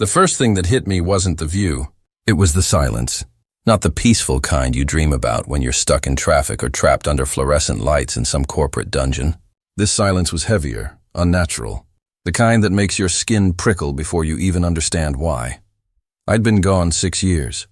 The first thing that hit me wasn't the view. It was the silence. Not the peaceful kind you dream about when you're stuck in traffic or trapped under fluorescent lights in some corporate dungeon. This silence was heavier, unnatural, the kind that makes your skin prickle before you even understand why. I'd been gone 6 years.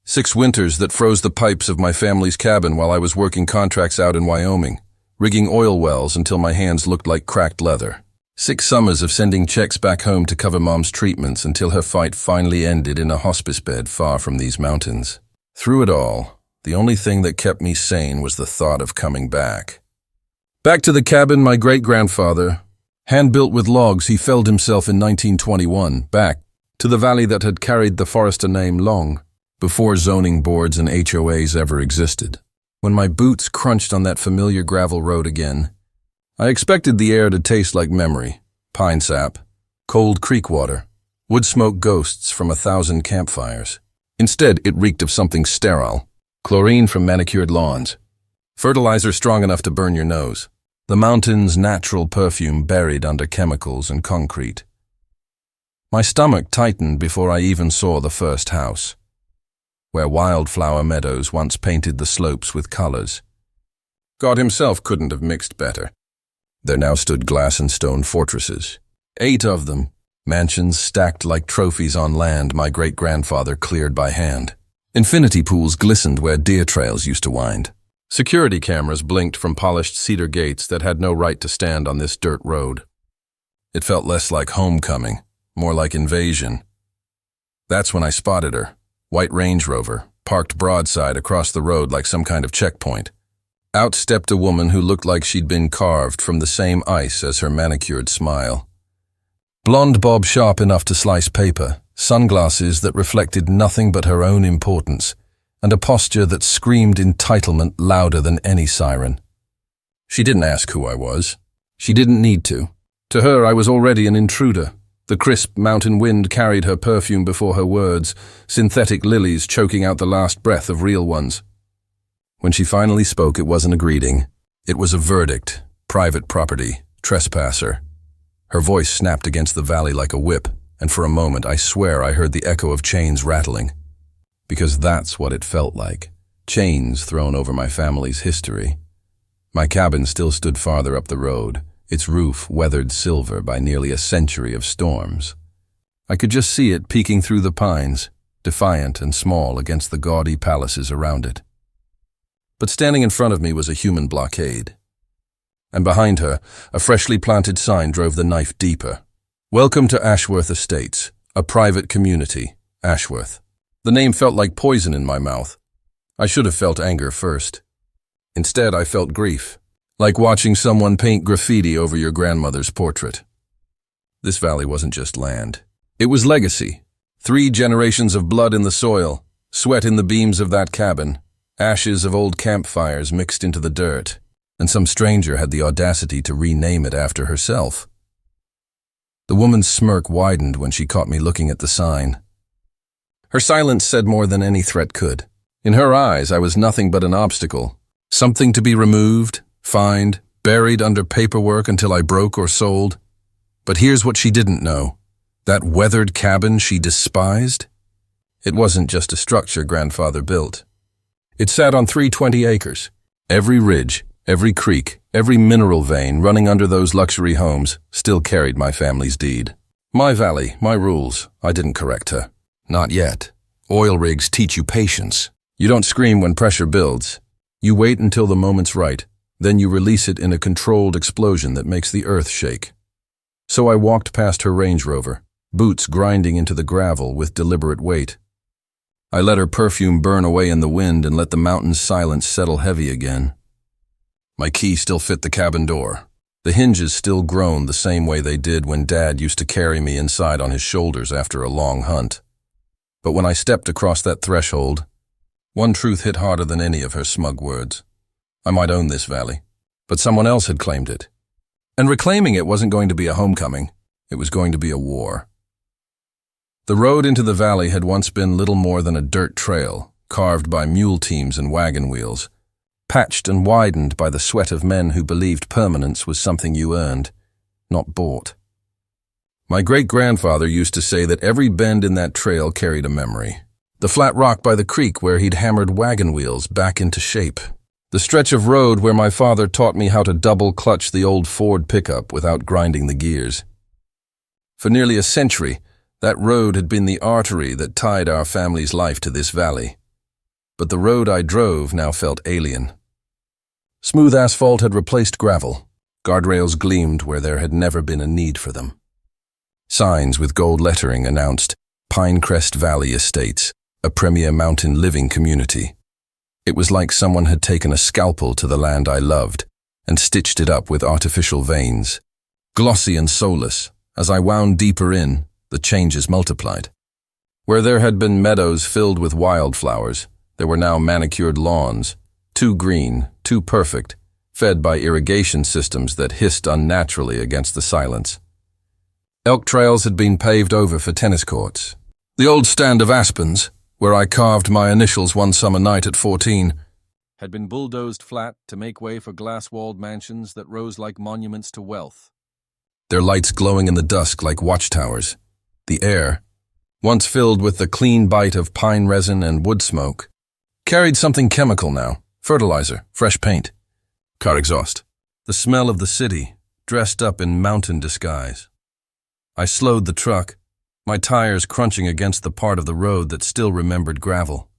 6 winters that froze the pipes of my family's cabin while I was working contracts out in Wyoming, rigging oil wells until my hands looked like cracked leather. 6 summers of sending checks back home to cover Mom's treatments until her fight finally ended in a hospice bed far from these mountains. Through it all, the only thing that kept me sane was the thought of coming back. Back to the cabin my great-grandfather, hand-built with logs, he felled himself in 1921, back to the valley that had carried the forester name long, before zoning boards and HOAs ever existed. When my boots crunched on that familiar gravel road again, I expected the air to taste like memory, pine sap, cold creek water, wood smoke ghosts from 1,000 campfires. Instead, it reeked of something sterile, chlorine from manicured lawns, fertilizer strong enough to burn your nose, the mountain's natural perfume buried under chemicals and concrete. My stomach tightened before I even saw the first house, where wildflower meadows once painted the slopes with colors. God himself couldn't have mixed better. There now stood glass and stone fortresses, 8 of them, mansions stacked like trophies on land my great-grandfather cleared by hand. Infinity pools glistened where deer trails used to wind. Security cameras blinked from polished cedar gates that had no right to stand on this dirt road. It felt less like homecoming, more like invasion. That's when I spotted her, white Range Rover, parked broadside across the road like some kind of checkpoint. Out stepped a woman who looked like she'd been carved from the same ice as her manicured smile. Blonde bob sharp enough to slice paper, sunglasses that reflected nothing but her own importance, and a posture that screamed entitlement louder than any siren. She didn't ask who I was. She didn't need to. To her, I was already an intruder. The crisp mountain wind carried her perfume before her words, synthetic lilies choking out the last breath of real ones. When she finally spoke, it wasn't a greeting. It was a verdict, private property, trespasser. Her voice snapped against the valley like a whip, and for a moment I swear I heard the echo of chains rattling. Because that's what it felt like, chains thrown over my family's history. My cabin still stood farther up the road, its roof weathered silver by nearly a century of storms. I could just see it peeking through the pines, defiant and small against the gaudy palaces around it. But standing in front of me was a human blockade. And behind her, a freshly planted sign drove the knife deeper. Welcome to Ashworth Estates, a private community, Ashworth. The name felt like poison in my mouth. I should have felt anger first. Instead, I felt grief, like watching someone paint graffiti over your grandmother's portrait. This valley wasn't just land. It was legacy. 3 generations of blood in the soil, sweat in the beams of that cabin, ashes of old campfires mixed into the dirt, and some stranger had the audacity to rename it after herself. The woman's smirk widened when she caught me looking at the sign. Her silence said more than any threat could. In her eyes, I was nothing but an obstacle, something to be removed, fined, buried under paperwork until I broke or sold. But here's what she didn't know. That weathered cabin she despised? It wasn't just a structure grandfather built. It sat on 320 acres. Every ridge, every creek, every mineral vein running under those luxury homes still carried my family's deed. My valley, my rules. I didn't correct her. Not yet. Oil rigs teach you patience. You don't scream when pressure builds. You wait until the moment's right. Then you release it in a controlled explosion that makes the earth shake. So I walked past her Range Rover, boots grinding into the gravel with deliberate weight. I let her perfume burn away in the wind and let the mountain's silence settle heavy again. My key still fit the cabin door. The hinges still groaned the same way they did when Dad used to carry me inside on his shoulders after a long hunt. But when I stepped across that threshold, one truth hit harder than any of her smug words. I might own this valley, but someone else had claimed it. And reclaiming it wasn't going to be a homecoming. It was going to be a war. The road into the valley had once been little more than a dirt trail, carved by mule teams and wagon wheels, patched and widened by the sweat of men who believed permanence was something you earned, not bought. My great-grandfather used to say that every bend in that trail carried a memory. The flat rock by the creek where he'd hammered wagon wheels back into shape. The stretch of road where my father taught me how to double-clutch the old Ford pickup without grinding the gears. For nearly a century, that road had been the artery that tied our family's life to this valley. But the road I drove now felt alien. Smooth asphalt had replaced gravel. Guardrails gleamed where there had never been a need for them. Signs with gold lettering announced Pinecrest Valley Estates, a premier mountain living community. It was like someone had taken a scalpel to the land I loved and stitched it up with artificial veins. Glossy and soulless, as I wound deeper in, the changes multiplied. Where there had been meadows filled with wildflowers, there were now manicured lawns, too green, too perfect, fed by irrigation systems that hissed unnaturally against the silence. Elk trails had been paved over for tennis courts. The old stand of aspens, where I carved my initials one summer night at 14, had been bulldozed flat to make way for glass-walled mansions that rose like monuments to wealth. Their lights glowing in the dusk like watchtowers. The air, once filled with the clean bite of pine resin and wood smoke, carried something chemical now, fertilizer, fresh paint, car exhaust, the smell of the city, dressed up in mountain disguise. I slowed the truck, my tires crunching against the part of the road that still remembered gravel.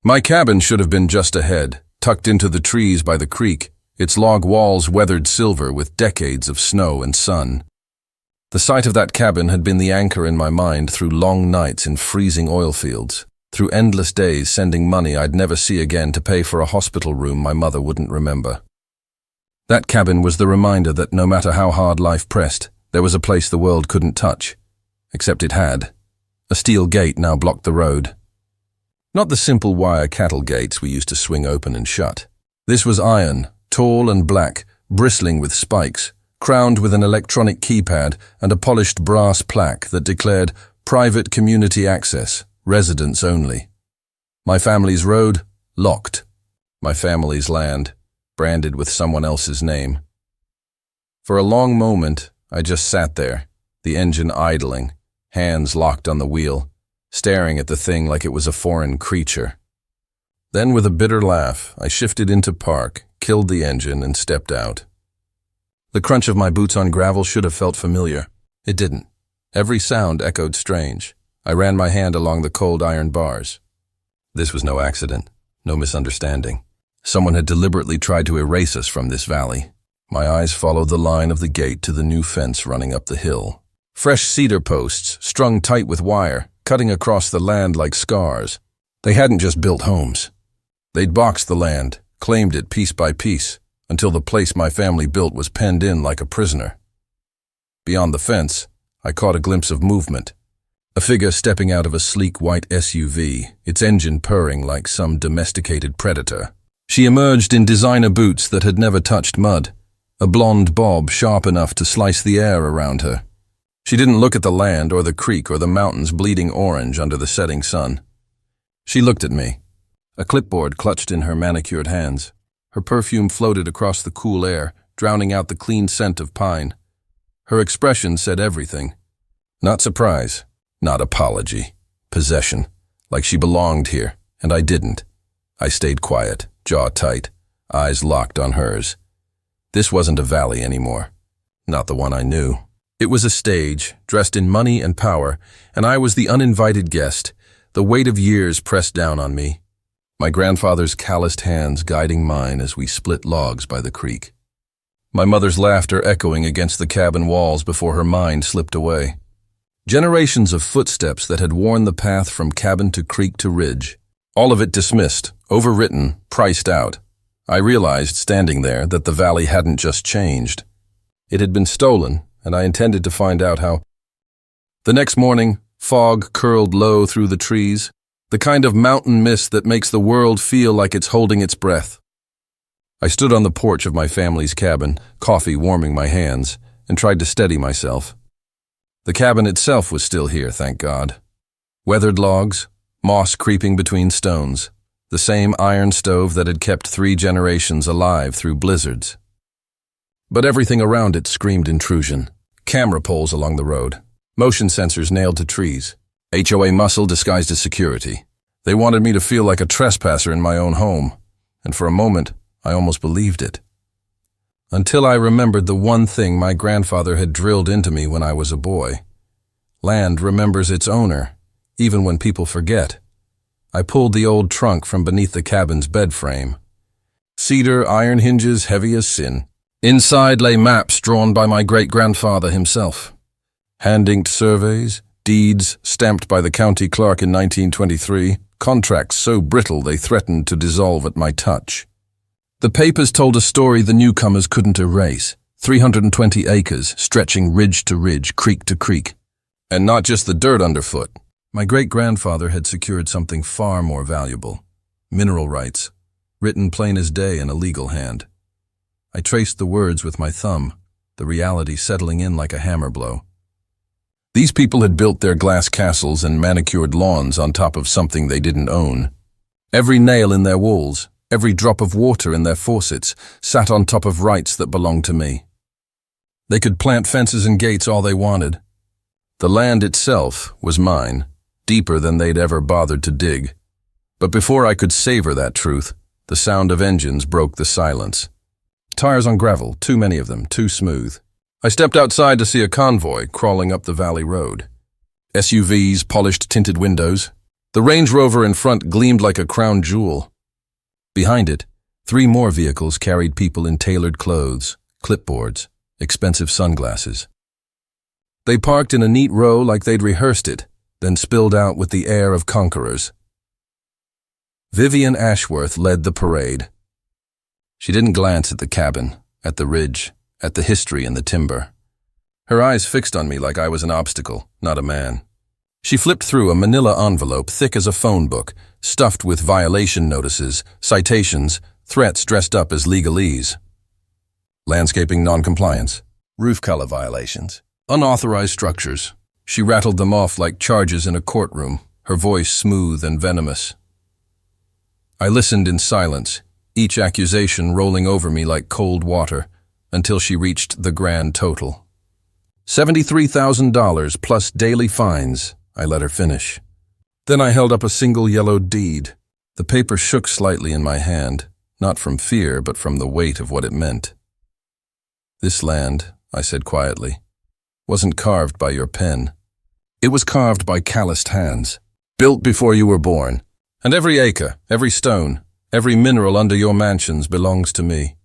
My cabin should have been just ahead, tucked into the trees by the creek, its log walls weathered silver with decades of snow and sun. The sight of that cabin had been the anchor in my mind through long nights in freezing oil fields, through endless days sending money I'd never see again to pay for a hospital room my mother wouldn't remember. That cabin was the reminder that no matter how hard life pressed, there was a place the world couldn't touch. Except it had. A steel gate now blocked the road. Not the simple wire cattle gates we used to swing open and shut. This was iron, tall and black, bristling with spikes, crowned with an electronic keypad and a polished brass plaque that declared private community access, residents only. My family's road, locked. My family's land, branded with someone else's name. For a long moment, I just sat there, the engine idling, hands locked on the wheel, staring at the thing like it was a foreign creature. Then with a bitter laugh, I shifted into park, killed the engine, and stepped out. The crunch of my boots on gravel should have felt familiar. It didn't. Every sound echoed strange. I ran my hand along the cold iron bars. This was no accident, no misunderstanding. Someone had deliberately tried to erase us from this valley. My eyes followed the line of the gate to the new fence running up the hill. Fresh cedar posts, strung tight with wire, cutting across the land like scars. They hadn't just built homes. They'd boxed the land, claimed it piece by piece, until the place my family built was penned in like a prisoner. Beyond the fence, I caught a glimpse of movement. A figure stepping out of a sleek white SUV, its engine purring like some domesticated predator. She emerged in designer boots that had never touched mud, a blonde bob sharp enough to slice the air around her. She didn't look at the land or the creek or the mountains bleeding orange under the setting sun. She looked at me, a clipboard clutched in her manicured hands. Her perfume floated across the cool air, drowning out the clean scent of pine. Her expression said everything. Not surprise, not apology, possession, like she belonged here, and I didn't. I stayed quiet, jaw tight, eyes locked on hers. This wasn't a valley anymore, not the one I knew. It was a stage, dressed in money and power, and I was the uninvited guest, the weight of years pressed down on me. My grandfather's calloused hands guiding mine as we split logs by the creek. My mother's laughter echoing against the cabin walls before her mind slipped away. Generations of footsteps that had worn the path from cabin to creek to ridge. All of it dismissed, overwritten, priced out. I realized, standing there, that the valley hadn't just changed. It had been stolen, and I intended to find out how. The next morning, fog curled low through the trees, the kind of mountain mist that makes the world feel like it's holding its breath. I stood on the porch of my family's cabin, coffee warming my hands, and tried to steady myself. The cabin itself was still here, thank God. Weathered logs, moss creeping between stones, the same iron stove that had kept 3 generations alive through blizzards. But everything around it screamed intrusion. camera poles along the road, motion sensors nailed to trees, HOA muscle disguised as security. They wanted me to feel like a trespasser in my own home, and for a moment, I almost believed it. Until I remembered the one thing my grandfather had drilled into me when I was a boy. Land remembers its owner, even when people forget. I pulled the old trunk from beneath the cabin's bed frame. Cedar iron hinges heavy as sin. Inside lay maps drawn by my great-grandfather himself. Hand-inked surveys, deeds stamped by the county clerk in 1923, contracts so brittle they threatened to dissolve at my touch. The papers told a story the newcomers couldn't erase. 320 acres, stretching ridge to ridge, creek to creek. And not just the dirt underfoot. My great-grandfather had secured something far more valuable. Mineral rights, written plain as day in a legal hand. I traced the words with my thumb, the reality settling in like a hammer blow. These people had built their glass castles and manicured lawns on top of something they didn't own. Every nail in their walls, every drop of water in their faucets, sat on top of rights that belonged to me. They could plant fences and gates all they wanted. The land itself was mine, deeper than they'd ever bothered to dig. But before I could savor that truth, the sound of engines broke the silence. Tires on gravel, too many of them, too smooth. I stepped outside to see a convoy crawling up the valley road. SUVs, polished tinted windows. The Range Rover in front gleamed like a crown jewel. Behind it, 3 more vehicles carried people in tailored clothes, clipboards, expensive sunglasses. They parked in a neat row like they'd rehearsed it, then spilled out with the air of conquerors. Vivian Ashworth led the parade. She didn't glance at the cabin, at the ridge, at the history in the timber. Her eyes fixed on me like I was an obstacle, not a man. She flipped through a manila envelope thick as a phone book, stuffed with violation notices, citations, threats dressed up as legalese. Landscaping noncompliance, roof color violations, unauthorized structures. She rattled them off like charges in a courtroom, her voice smooth and venomous. I listened in silence, each accusation rolling over me like cold water, until she reached the grand total. $73,000 plus daily fines, I let her finish. Then I held up a single yellow deed. The paper shook slightly in my hand, not from fear, but from the weight of what it meant. This land, I said quietly, wasn't carved by your pen. It was carved by calloused hands, built before you were born. And every acre, every stone, every mineral under your mansions belongs to me.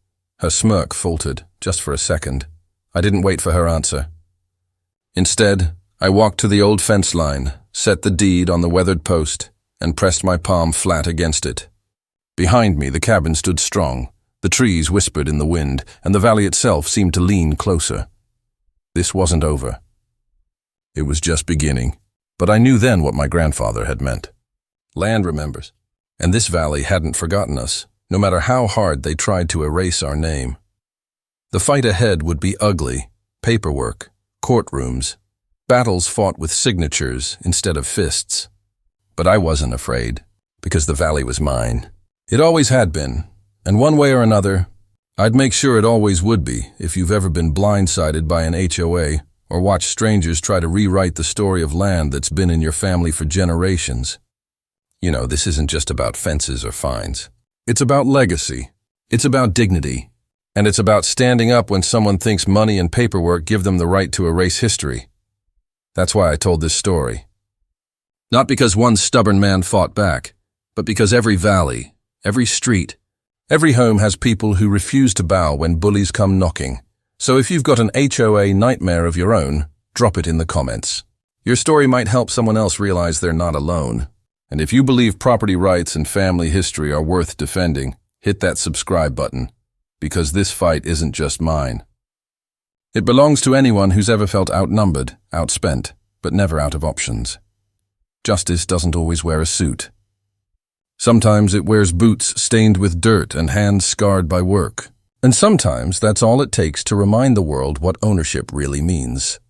Her smirk faltered, just for a second. I didn't wait for her answer. Instead, I walked to the old fence line, set the deed on the weathered post, and pressed my palm flat against it. Behind me, the cabin stood strong. The trees whispered in the wind, and the valley itself seemed to lean closer. This wasn't over. It was just beginning, but I knew then what my grandfather had meant. Land remembers, and this valley hadn't forgotten us, no matter how hard they tried to erase our name. The fight ahead would be ugly, paperwork, courtrooms, battles fought with signatures instead of fists. But I wasn't afraid, because the valley was mine. It always had been, and one way or another, I'd make sure it always would be if you've ever been blindsided by an HOA or watched strangers try to rewrite the story of land that's been in your family for generations. You know, this isn't just about fences or fines. It's about legacy. It's about dignity. And it's about standing up when someone thinks money and paperwork give them the right to erase history. That's why I told this story. Not because one stubborn man fought back, but because every valley, every street, every home has people who refuse to bow when bullies come knocking. So if you've got an HOA nightmare of your own, drop it in the comments. Your story might help someone else realize they're not alone. And if you believe property rights and family history are worth defending, hit that subscribe button, because this fight isn't just mine. It belongs to anyone who's ever felt outnumbered, outspent, but never out of options. Justice doesn't always wear a suit. Sometimes it wears boots stained with dirt and hands scarred by work. And sometimes that's all it takes to remind the world what ownership really means.